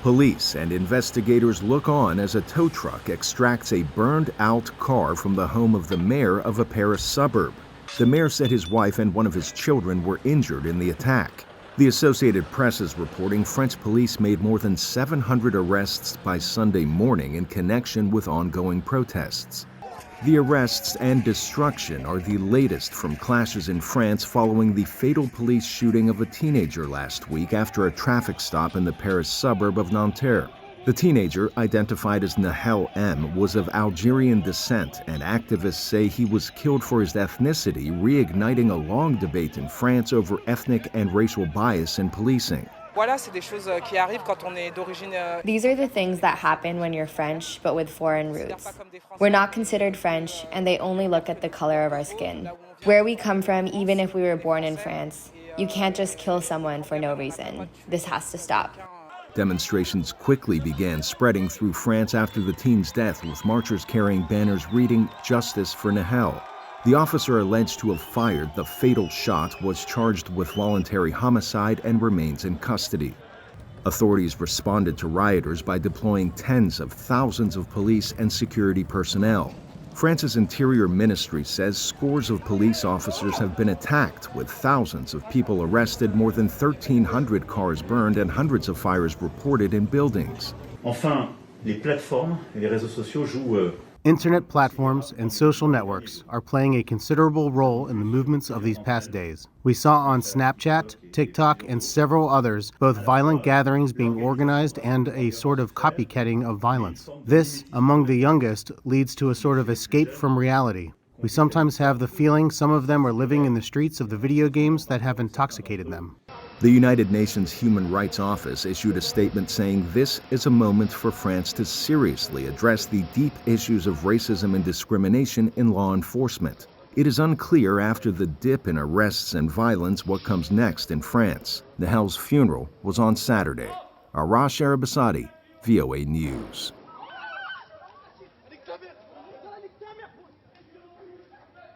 Police and investigators look on as a tow truck extracts a burned-out car from the home of the mayor of a Paris suburb. The mayor said his wife and one of his children were injured in the attack. The Associated Press is reporting French police made more than 700 arrests by Sunday morning in connection with ongoing protests. The arrests and destruction are the latest from clashes in France following the fatal police shooting of a teenager last week after a traffic stop in the Paris suburb of Nanterre. The teenager, identified as Nahel M., was of Algerian descent, and activists say he was killed for his ethnicity, reigniting a long debate in France over ethnic and racial bias in policing. These are the things that happen when you're French, but with foreign roots. We're not considered French, and they only look at the color of our skin. Where we come from, even if we were born in France, you can't just kill someone for no reason. This has to stop. Demonstrations quickly began spreading through France after the teen's death, with marchers carrying banners reading "Justice for Nahel." The officer alleged to have fired the fatal shot was charged with voluntary homicide and remains in custody. Authorities responded to rioters by deploying tens of thousands of police and security personnel. France's Interior Ministry says scores of police officers have been attacked, with thousands of people arrested, more than 1,300 cars burned, and hundreds of fires reported in buildings. Enfin, les plateformes et les réseaux sociaux jouent Internet platforms and social networks are playing a considerable role in the movements of these past days. We saw on Snapchat, TikTok, and several others both violent gatherings being organized and a sort of copycatting of violence. This, among the youngest, leads to a sort of escape from reality. We sometimes have the feeling some of them are living in the streets of the video games that have intoxicated them. The United Nations Human Rights Office issued a statement saying this is a moment for France to seriously address the deep issues of racism and discrimination in law enforcement. It is unclear after the dip in arrests and violence what comes next in France. Nahel's funeral was on Saturday. Arash, Arabasadi, VOA News.